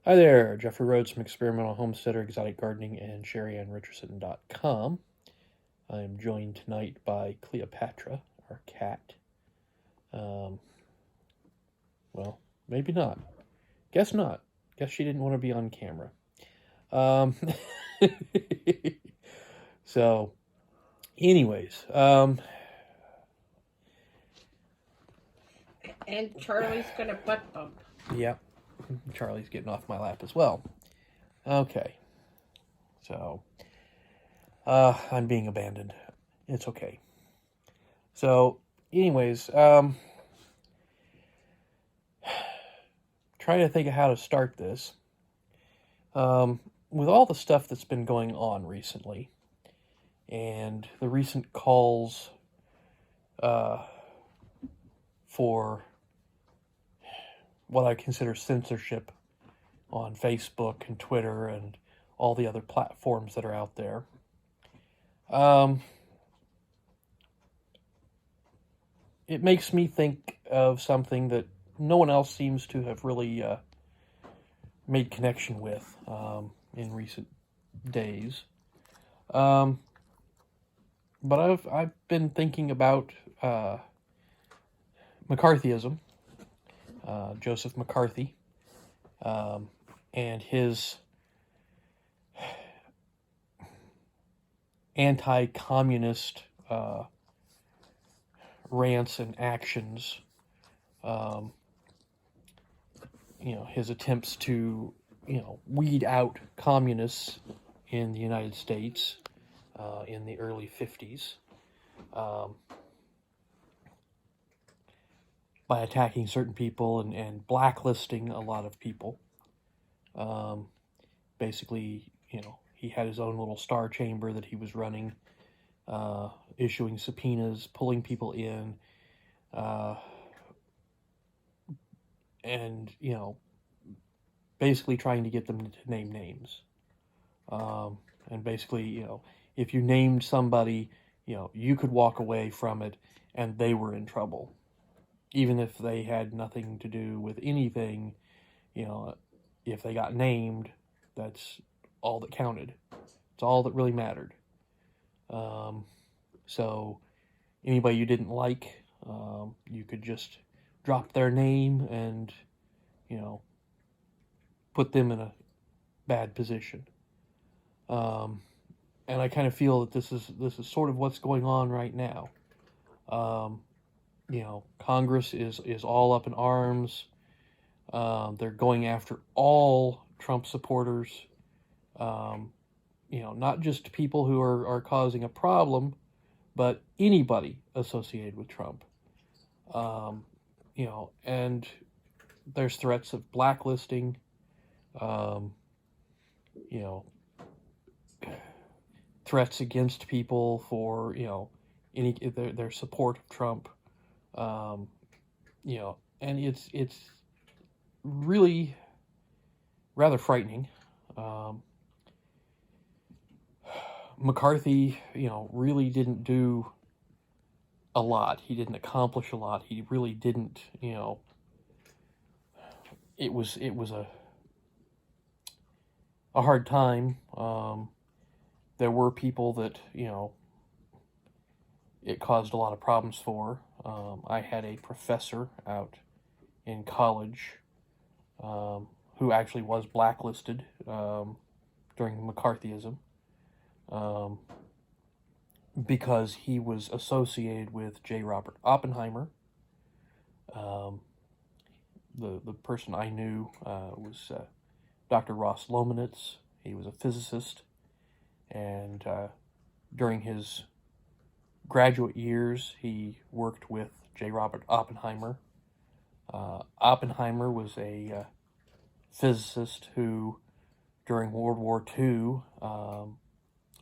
Hi there, Jeffrey Rhoades from Experimental Homesteader, Exotic Gardening, and Sheri and Richerson.com. I am joined tonight by Cleopatra, our cat. Um, well, maybe not. Guess not. Guess she didn't want to be on camera. Um, so, anyways, And Charlie's gonna butt bump. yeah, Charlie's getting off my lap as well. Okay, so, I'm being abandoned. It's okay. So, anyways, trying to think of how to start this. With all the stuff that's been going on recently, and the recent calls uh, for what I consider censorship on Facebook and Twitter and all the other platforms that are out there, um, it makes me think of something that no one else seems to have really made connection with in recent days. Um, but I've been thinking about McCartyism, Joseph McCarthy, um, and his anti-communist rants and actions. Um, his attempts to weed out communists in the United States in the early 50s. Um, by attacking certain people and blacklisting a lot of people. Um, Basically, he had his own little star chamber that he was running, issuing subpoenas, pulling people in, uh, and, basically trying to get them to name names. And basically, if you named somebody, you could walk away from it and they were in trouble. Even if they had nothing to do with anything, if they got named, that's all that counted. It's all that really mattered. Um, so anybody you didn't like, you could just drop their name and, you know, put them in a bad position. Um, and I kind of feel that this is sort of what's going on right now. Um, Congress is all up in arms. They're going after all Trump supporters. Um, not just people who are causing a problem, but anybody associated with Trump. Um, and there's threats of blacklisting. Um, you know, threats against people for any their support of Trump. Um, and it's really rather frightening. Um, McCarthy, really didn't do a lot. He didn't accomplish a lot. He really didn't, it was a hard time. There were people that it caused a lot of problems for. I had a professor out in college who actually was blacklisted during McCarthyism um, because he was associated with J. Robert Oppenheimer. Um, the person I knew was Dr. Ross Lomanitz. He was a physicist, and during his graduate years, he worked with J. Robert Oppenheimer. Oppenheimer was a physicist who, during World War II,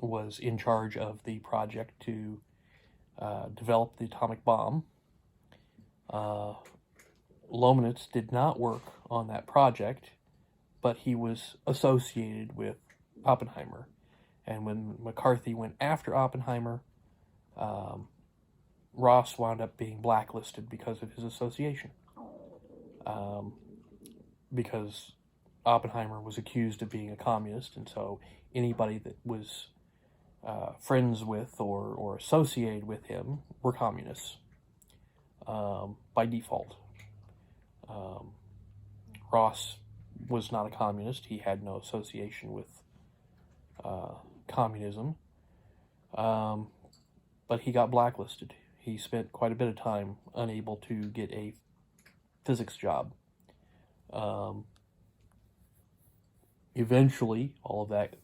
was in charge of the project to develop the atomic bomb. Uh, Lomanitz did not work on that project, but he was associated with Oppenheimer. And when McCarthy went after Oppenheimer, um, Ross wound up being blacklisted because of his association. Um, because Oppenheimer was accused of being a communist, and so anybody that was friends with or associated with him were communists by default. Ross was not a communist. He had no association with communism, but he got blacklisted. He spent quite a bit of time unable to get a physics job. Eventually, all of that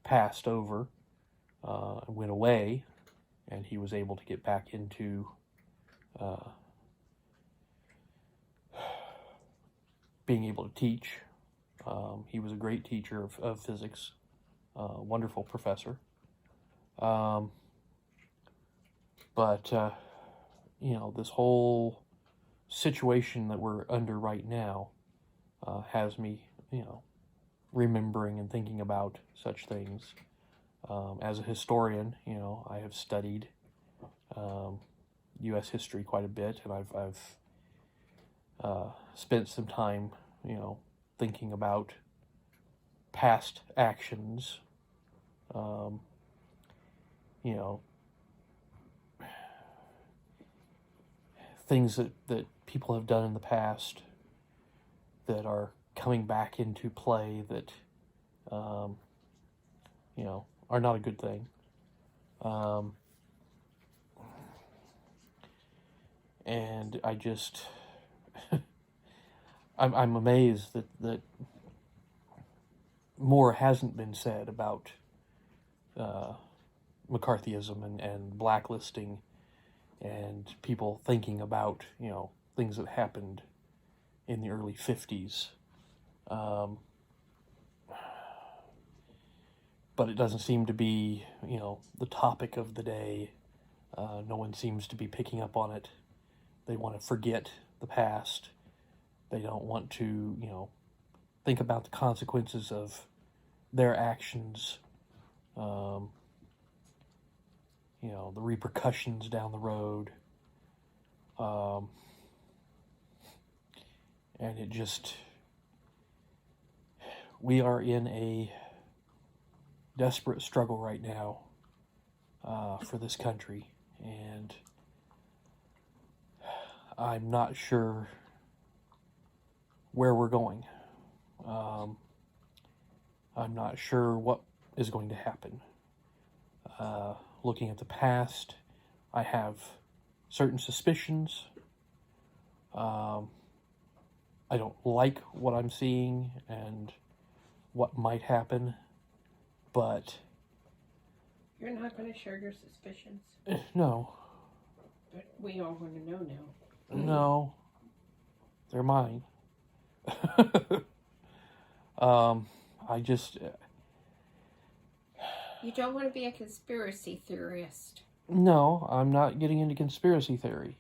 passed over and went away, and he was able to get back into being able to teach. He was a great teacher of physics, wonderful professor. But you know, this whole situation that we're under right now has me, you know, remembering and thinking about such things. As a historian, you know, I have studied U.S. history quite a bit, and I've spent some time, you know, thinking about past actions, you know, things that people have done in the past that are coming back into play that, you know, are not a good thing. And I just, I'm amazed that more hasn't been said about McCartyism and blacklisting and people thinking about, you know, things that happened in the early 50s. But it doesn't seem to be, you know, the topic of the day. No one seems to be picking up on it. They want to forget the past. They don't want to, you know, think about the consequences of their actions. You know, the repercussions down the road. And it just, we are in a desperate struggle right now for this country, and I'm not sure where we're going. I'm not sure what is going to happen. Looking at the past, I have certain suspicions. I don't like what I'm seeing and what might happen, but You're not going to share your suspicions. No. But we all want to know now. No. They're mine. I just... You don't want to be a conspiracy theorist. No, I'm not getting into conspiracy theory.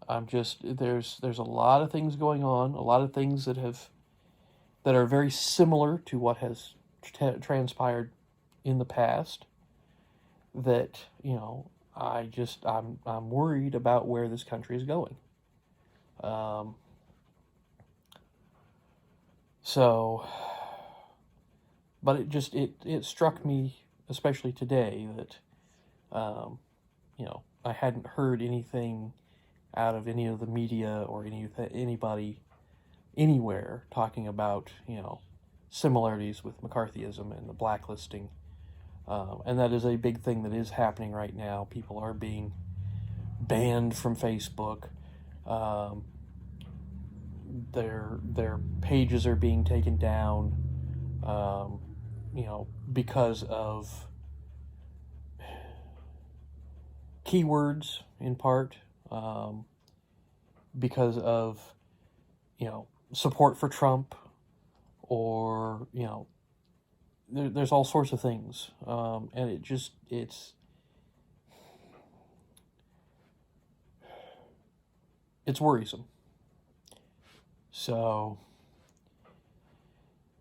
I'm just... There's a lot of things going on, a lot of things that are very similar to what has transpired in the past, that, you know, I'm worried about where this country is going. So, but it struck me, especially today, that, you know, I hadn't heard anything out of any of the media or anybody anywhere talking about, you know, similarities with McCartyism and the blacklisting. And that is a big thing that is happening right now. People are being banned from Facebook. Their pages are being taken down, you know, because of keywords in part, because of, you know, support for Trump, or, you know, there's all sorts of things, and it's worrisome. So,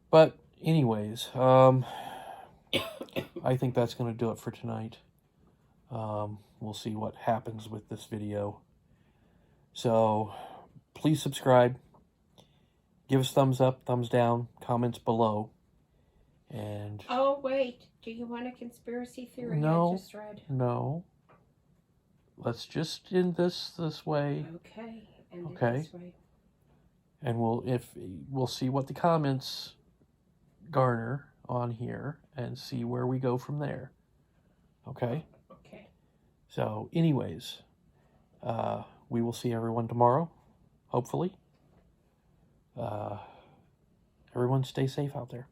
but anyways, I think that's going to do it for tonight. We'll see what happens with this video. So, please subscribe. give us thumbs up, thumbs down, comments below. And oh wait, do you want a conspiracy theory No. I just read? no, let's just end this way, Okay, end Okay. it this way. and we'll see what the comments garner on here and see where we go from there. Okay. Okay. So, anyways, we will see everyone tomorrow, hopefully. Everyone stay safe out there.